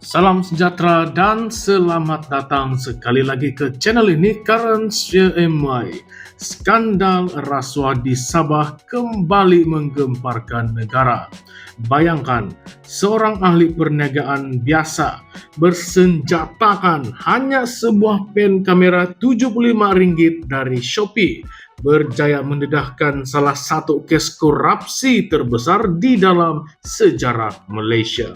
Salam sejahtera dan selamat datang sekali lagi ke channel ini Current CMY. Skandal rasuah di Sabah kembali menggemparkan negara. Bayangkan, seorang ahli perniagaan biasa bersenjatakan hanya sebuah pen kamera Rp75 dari Shopee berjaya mendedahkan salah satu kes korupsi terbesar di dalam sejarah Malaysia.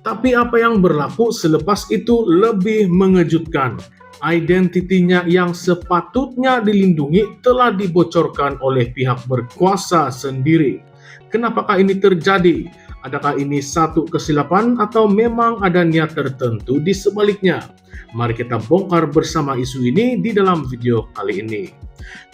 Tapi apa yang berlaku selepas itu lebih mengejutkan. Identitinya yang sepatutnya dilindungi telah dibocorkan oleh pihak berkuasa sendiri. Kenapakah ini terjadi? Adakah ini satu kesilapan atau memang ada niat tertentu di sebaliknya? Mari kita bongkar bersama isu ini di dalam video kali ini.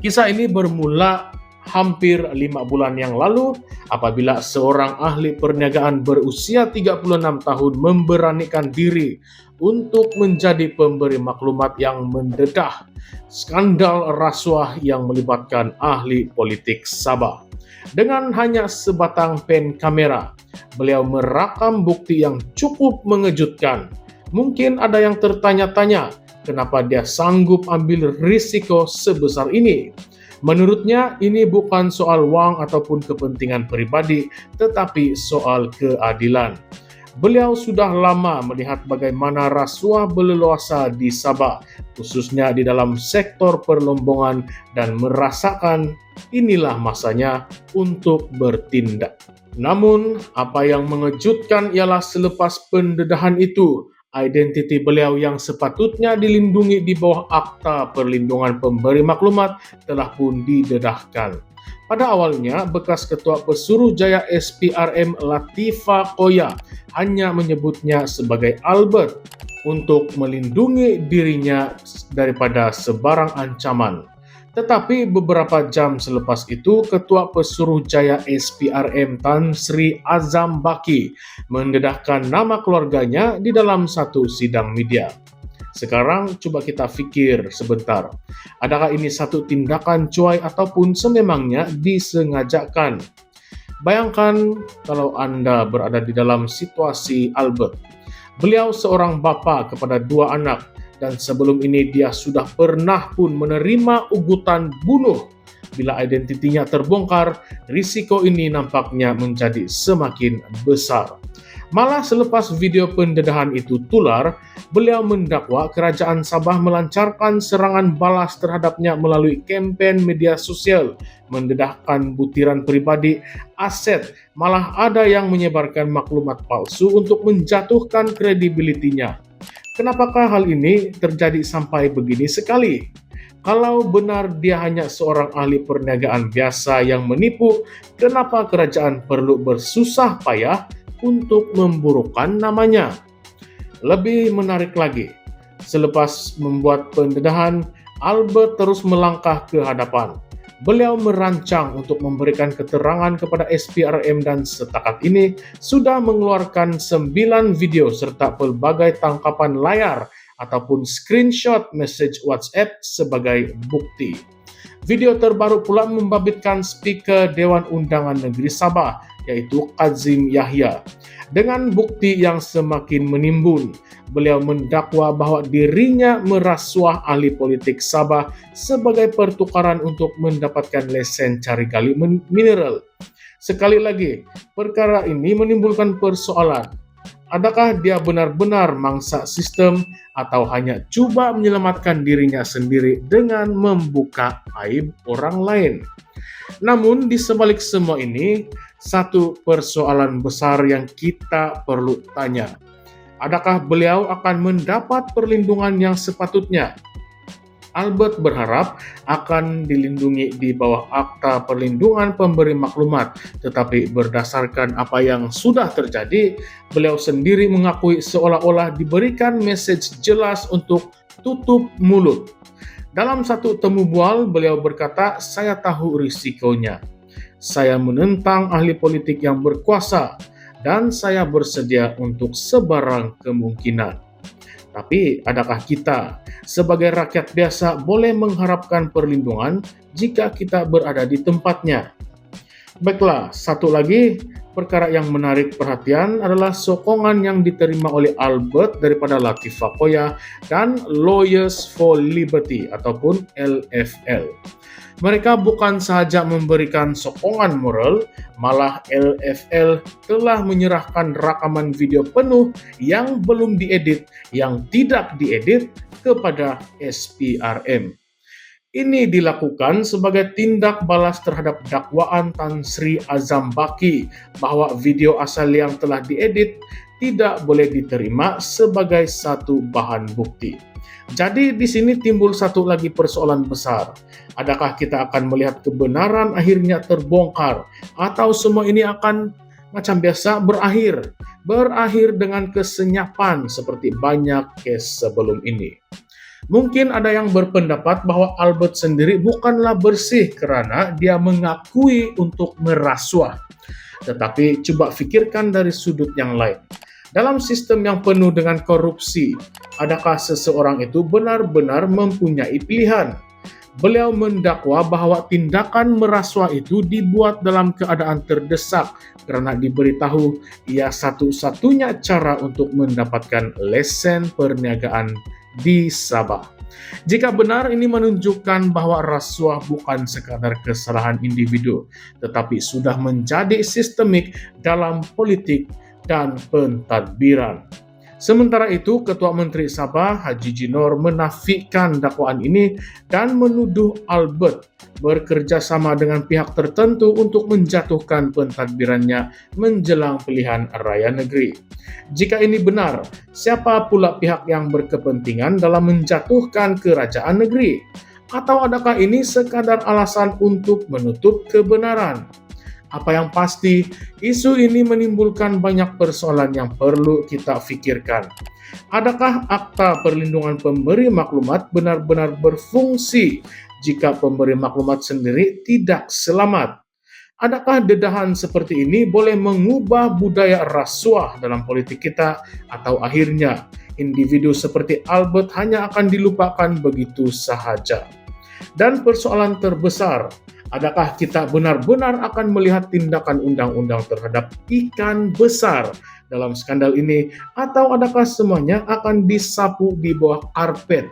Kisah ini bermula hampir 5 bulan yang lalu apabila seorang ahli perniagaan berusia 36 tahun memberanikan diri untuk menjadi pemberi maklumat yang mendedah skandal rasuah yang melibatkan ahli politik Sabah. Dengan hanya sebatang pen kamera, beliau merakam bukti yang cukup mengejutkan. Mungkin ada yang tertanya-tanya, kenapa dia sanggup ambil risiko sebesar ini? Menurutnya, ini bukan soal uang ataupun kepentingan pribadi, tetapi soal keadilan. Beliau sudah lama melihat bagaimana rasuah berleluasa di Sabah, khususnya di dalam sektor perlombongan, dan merasakan inilah masanya untuk bertindak. Namun, apa yang mengejutkan ialah selepas pendedahan itu, identiti beliau yang sepatutnya dilindungi di bawah Akta Perlindungan Pemberi Maklumat telah pun didedahkan. Pada awalnya, bekas Ketua Pesuruhjaya SPRM Latifah Koya hanya menyebutnya sebagai Albert untuk melindungi dirinya daripada sebarang ancaman. Tetapi beberapa jam selepas itu, Ketua Pesuruhjaya SPRM Tan Sri Azam Baki mendedahkan nama keluarganya di dalam satu sidang media. Sekarang coba kita pikir sebentar, adakah ini satu tindakan cuai ataupun sememangnya disengajakan? Bayangkan kalau Anda berada di dalam situasi Albert. Beliau seorang bapa kepada 2 anak, dan sebelum ini dia sudah pernah pun menerima ugutan bunuh. Bila identitinya terbongkar, risiko ini nampaknya menjadi semakin besar. Malah selepas video pendedahan itu tular, beliau mendakwa kerajaan Sabah melancarkan serangan balas terhadapnya melalui kampanye media sosial, mendedahkan butiran pribadi, aset, malah ada yang menyebarkan maklumat palsu untuk menjatuhkan kredibilitinya. Kenapakah hal ini terjadi sampai begini sekali? Kalau benar dia hanya seorang ahli perniagaan biasa yang menipu, kenapa kerajaan perlu bersusah payah untuk memburukkan namanya? Lebih menarik lagi, selepas membuat pendedahan, Albert terus melangkah ke hadapan. Beliau merancang untuk memberikan keterangan kepada SPRM dan setakat ini sudah mengeluarkan 9 video serta pelbagai tangkapan layar ataupun screenshot message WhatsApp sebagai bukti. Video terbaru pula membabitkan Speaker Dewan Undangan Negeri Sabah, yaitu Kazim Yahya. Dengan bukti yang semakin menimbun, beliau mendakwa bahwa dirinya merasuah ahli politik Sabah sebagai pertukaran untuk mendapatkan lesen cari gali mineral. Sekali lagi, perkara ini menimbulkan persoalan. Adakah dia benar-benar mangsa sistem atau hanya coba menyelamatkan dirinya sendiri dengan membuka aib orang lain? Namun di sebalik semua ini, satu persoalan besar yang kita perlu tanya. Adakah beliau akan mendapat perlindungan yang sepatutnya? Albert berharap akan dilindungi di bawah Akta Perlindungan Pemberi Maklumat, tetapi berdasarkan apa yang sudah terjadi, beliau sendiri mengakui seolah-olah diberikan message jelas untuk tutup mulut. Dalam satu temu bual, beliau berkata, "Saya tahu risikonya. Saya menentang ahli politik yang berkuasa, dan saya bersedia untuk sebarang kemungkinan." Tapi adakah kita sebagai rakyat biasa boleh mengharapkan perlindungan jika kita berada di tempatnya? Baiklah, satu lagi perkara yang menarik perhatian adalah sokongan yang diterima oleh Albert daripada Latifah Koya dan Lawyers for Liberty ataupun LFL. Mereka bukan sahaja memberikan sokongan moral, malah LFL telah menyerahkan rakaman video penuh yang belum diedit, yang tidak diedit kepada SPRM. Ini dilakukan sebagai tindak balas terhadap dakwaan Tan Sri Azam Baki bahwa video asal yang telah diedit tidak boleh diterima sebagai satu bahan bukti. Jadi di sini timbul satu lagi persoalan besar. Adakah kita akan melihat kebenaran akhirnya terbongkar atau semua ini akan macam biasa berakhir dengan kesenyapan seperti banyak case sebelum ini? Mungkin ada yang berpendapat bahwa Albert sendiri bukanlah bersih karena dia mengakui untuk merasuah. Tetapi coba pikirkan dari sudut yang lain. Dalam sistem yang penuh dengan korupsi, adakah seseorang itu benar-benar mempunyai pilihan? Beliau mendakwa bahwa tindakan merasuah itu dibuat dalam keadaan terdesak karena diberitahu ia satu-satunya cara untuk mendapatkan lesen perniagaan di Sabah. Jika benar ini menunjukkan bahwa rasuah bukan sekadar kesalahan individu, tetapi sudah menjadi sistemik dalam politik dan pentadbiran. Sementara itu, Ketua Menteri Sabah Haji Jinor menafikan dakwaan ini dan menuduh Albert bekerja sama dengan pihak tertentu untuk menjatuhkan pentadbirannya menjelang pilihan raya negeri. Jika ini benar, siapa pula pihak yang berkepentingan dalam menjatuhkan kerajaan negeri? Atau adakah ini sekadar alasan untuk menutup kebenaran? Apa yang pasti, isu ini menimbulkan banyak persoalan yang perlu kita pikirkan. Adakah akta perlindungan pemberi maklumat benar-benar berfungsi jika pemberi maklumat sendiri tidak selamat? Adakah dedahan seperti ini boleh mengubah budaya rasuah dalam politik kita, atau akhirnya individu seperti Albert hanya akan dilupakan begitu sahaja? Dan persoalan terbesar, adakah kita benar-benar akan melihat tindakan undang-undang terhadap ikan besar dalam skandal ini, atau adakah semuanya akan disapu di bawah karpet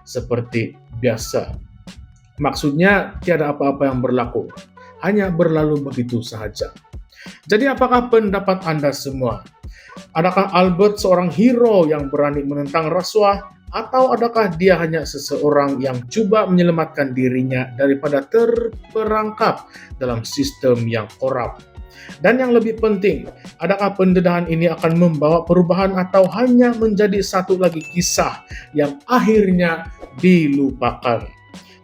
seperti biasa? Maksudnya tiada apa-apa yang berlaku, hanya berlalu begitu sahaja. Jadi apakah pendapat Anda semua? Adakah Albert seorang hero yang berani menentang rasuah, atau adakah dia hanya seseorang yang coba menyelamatkan dirinya daripada terperangkap dalam sistem yang korup? Dan yang lebih penting, adakah pendedahan ini akan membawa perubahan atau hanya menjadi satu lagi kisah yang akhirnya dilupakan?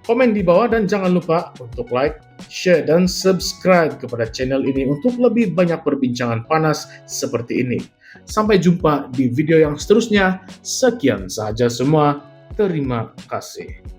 Komen di bawah dan jangan lupa untuk like, share, dan subscribe kepada channel ini untuk lebih banyak perbincangan panas seperti ini. Sampai jumpa di video yang seterusnya. Sekian saja semua. Terima kasih.